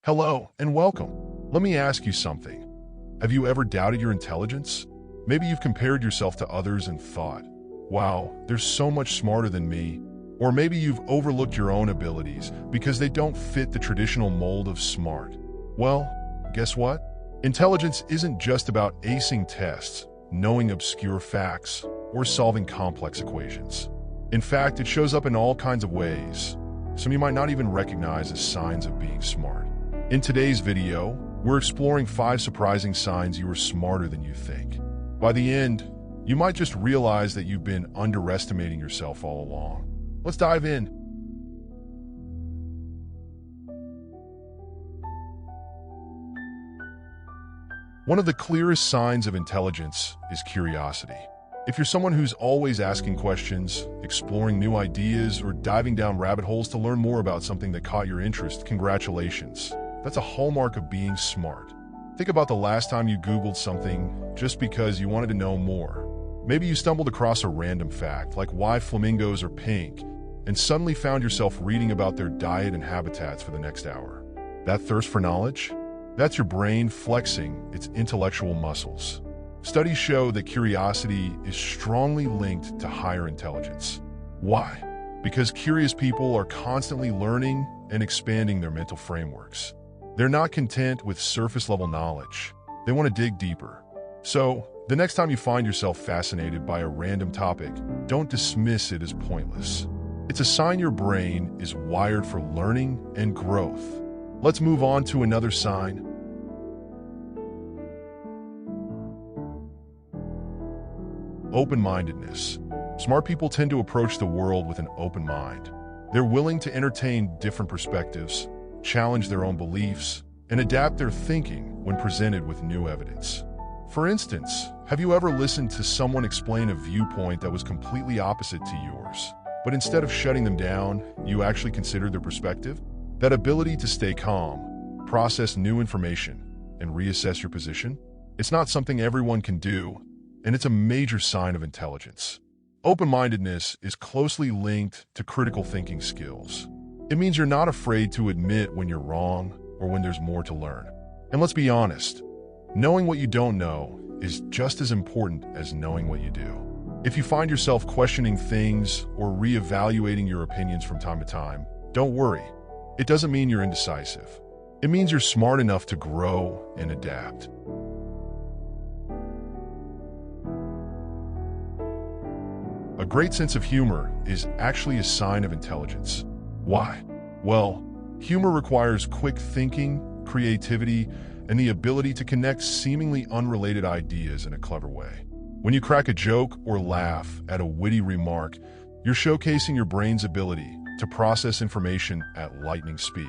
Hello and welcome. Let me ask you something. Have you ever doubted your intelligence? Maybe you've compared yourself to others and thought, wow, they're so much smarter than me. Or maybe you've overlooked your own abilities because they don't fit the traditional mold of smart. Well, guess what? Intelligence isn't just about acing tests, knowing obscure facts, or solving complex equations. In fact, it shows up in all kinds of ways, some you might not even recognize as signs of being smart. In today's video, we're exploring 5 surprising signs you are smarter than you think. By the end, you might just realize that you've been underestimating yourself all along. Let's dive in. One of the clearest signs of intelligence is curiosity. If you're someone who's always asking questions, exploring new ideas, or diving down rabbit holes to learn more about something that caught your interest, congratulations. That's a hallmark of being smart. Think about the last time you Googled something just because you wanted to know more. Maybe you stumbled across a random fact, like why flamingos are pink, and suddenly found yourself reading about their diet and habitats for the next hour. That thirst for knowledge? That's your brain flexing its intellectual muscles. Studies show that curiosity is strongly linked to higher intelligence. Why? Because curious people are constantly learning and expanding their mental frameworks. They're not content with surface-level knowledge. They want to dig deeper. So, the next time you find yourself fascinated by a random topic, don't dismiss it as pointless. It's a sign your brain is wired for learning and growth. Let's move on to another sign. Open-mindedness. Smart people tend to approach the world with an open mind. They're willing to entertain different perspectives, challenge their own beliefs, and adapt their thinking when presented with new evidence. For instance, have you ever listened to someone explain a viewpoint that was completely opposite to yours, but instead of shutting them down, you actually considered their perspective? That ability to stay calm, process new information, and reassess your position? It's not something everyone can do, and it's a major sign of intelligence. Open-mindedness is closely linked to critical thinking skills. It means you're not afraid to admit when you're wrong or when there's more to learn. And let's be honest, knowing what you don't know is just as important as knowing what you do. If you find yourself questioning things or reevaluating your opinions from time to time, don't worry. It doesn't mean you're indecisive. It means you're smart enough to grow and adapt. A great sense of humor is actually a sign of intelligence. Why? Well, humor requires quick thinking, creativity, and the ability to connect seemingly unrelated ideas in a clever way. When you crack a joke or laugh at a witty remark, you're showcasing your brain's ability to process information at lightning speed.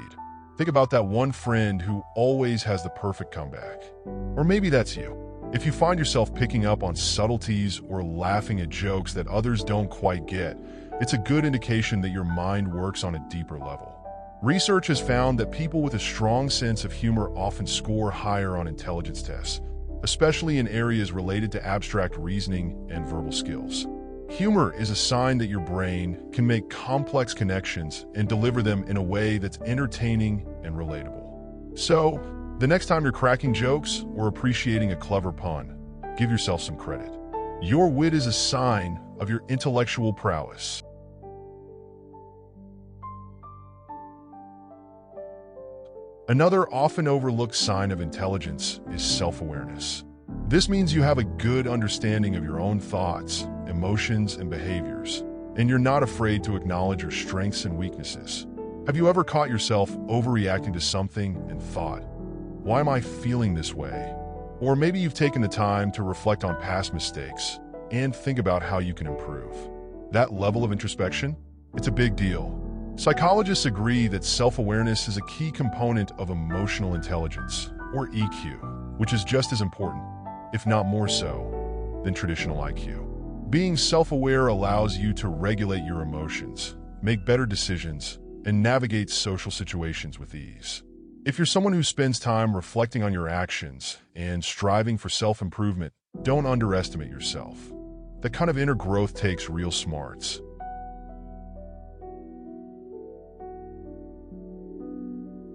Think about that one friend who always has the perfect comeback. Or maybe that's you. If you find yourself picking up on subtleties or laughing at jokes that others don't quite get, it's a good indication that your mind works on a deeper level. Research has found that people with a strong sense of humor often score higher on intelligence tests, especially in areas related to abstract reasoning and verbal skills. Humor is a sign that your brain can make complex connections and deliver them in a way that's entertaining and relatable. So, the next time you're cracking jokes or appreciating a clever pun, give yourself some credit. Your wit is a sign of your intellectual prowess. Another often overlooked sign of intelligence is self-awareness. This means you have a good understanding of your own thoughts, emotions, and behaviors, and you're not afraid to acknowledge your strengths and weaknesses. Have you ever caught yourself overreacting to something and thought, why am I feeling this way? Or maybe you've taken the time to reflect on past mistakes and think about how you can improve. That level of introspection? It's a big deal. Psychologists agree that self-awareness is a key component of emotional intelligence, or EQ, which is just as important, if not more so, than traditional IQ. Being self-aware allows you to regulate your emotions, make better decisions, and navigate social situations with ease. If you're someone who spends time reflecting on your actions and striving for self-improvement, don't underestimate yourself. That kind of inner growth takes real smarts.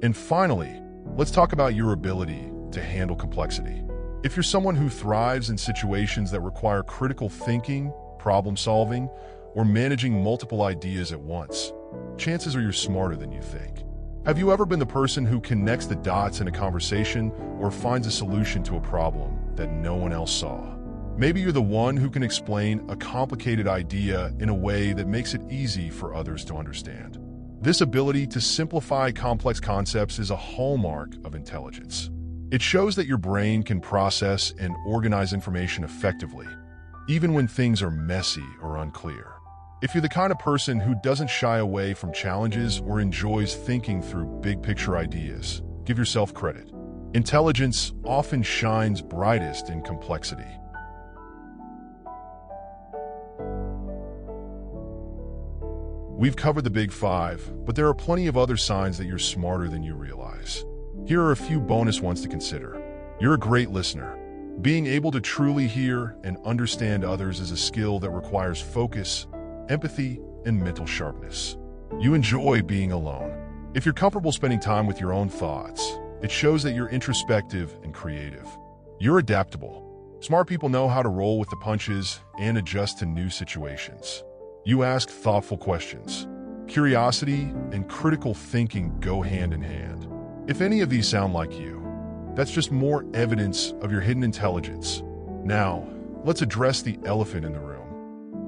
And finally, Let's talk about your ability to handle complexity. If you're someone who thrives in situations that require critical thinking, problem solving, or managing multiple ideas at once, chances are you're smarter than you think. Have you ever been the person who connects the dots in a conversation or finds a solution to a problem that no one else saw? Maybe you're the one who can explain a complicated idea in a way that makes it easy for others to understand. This ability to simplify complex concepts is a hallmark of intelligence. It shows that your brain can process and organize information effectively, even when things are messy or unclear. If you're the kind of person who doesn't shy away from challenges or enjoys thinking through big-picture ideas, give yourself credit. Intelligence often shines brightest in complexity. We've covered the big five, but there are plenty of other signs that you're smarter than you realize. Here are a few bonus ones to consider. You're a great listener. Being able to truly hear and understand others is a skill that requires focus, empathy, and mental sharpness. You enjoy being alone. If you're comfortable spending time with your own thoughts, it shows that you're introspective and creative. You're adaptable. Smart people know how to roll with the punches and adjust to new situations. You ask thoughtful questions. Curiosity and critical thinking go hand in hand. If any of these sound like you, that's just more evidence of your hidden intelligence. Now, let's address the elephant in the room.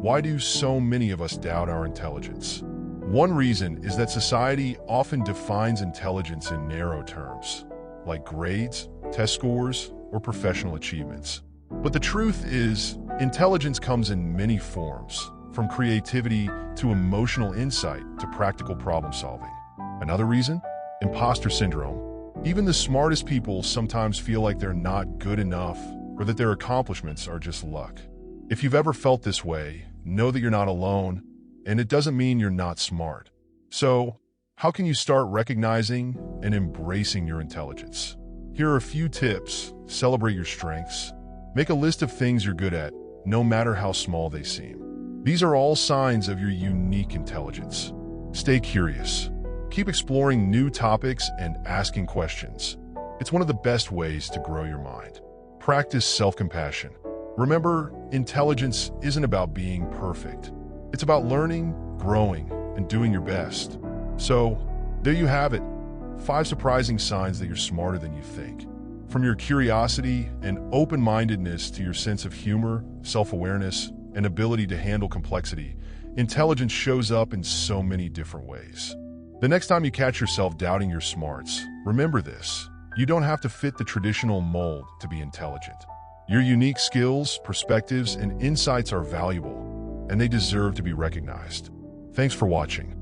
Why do so many of us doubt our intelligence? One reason is that society often defines intelligence in narrow terms, like grades, test scores, or professional achievements. But the truth is, intelligence comes in many forms, from creativity to emotional insight to practical problem solving. Another reason? Imposter syndrome. Even the smartest people sometimes feel like they're not good enough or that their accomplishments are just luck. If you've ever felt this way, know that you're not alone, and it doesn't mean you're not smart. So, how can you start recognizing and embracing your intelligence? Here are a few tips. Celebrate your strengths. Make a list of things you're good at, no matter how small they seem. These are all signs of your unique intelligence. Stay curious. Keep exploring new topics and asking questions. It's one of the best ways to grow your mind. Practice self-compassion. Remember, intelligence isn't about being perfect. It's about learning, growing, and doing your best. So, there you have it. 5 surprising signs that you're smarter than you think. From your curiosity and open-mindedness to your sense of humor, self-awareness, and ability to handle complexity, intelligence shows up in so many different ways. The next time you catch yourself doubting your smarts, remember this. You don't have to fit the traditional mold to be intelligent. Your unique skills, perspectives, and insights are valuable, and they deserve to be recognized. Thanks for watching.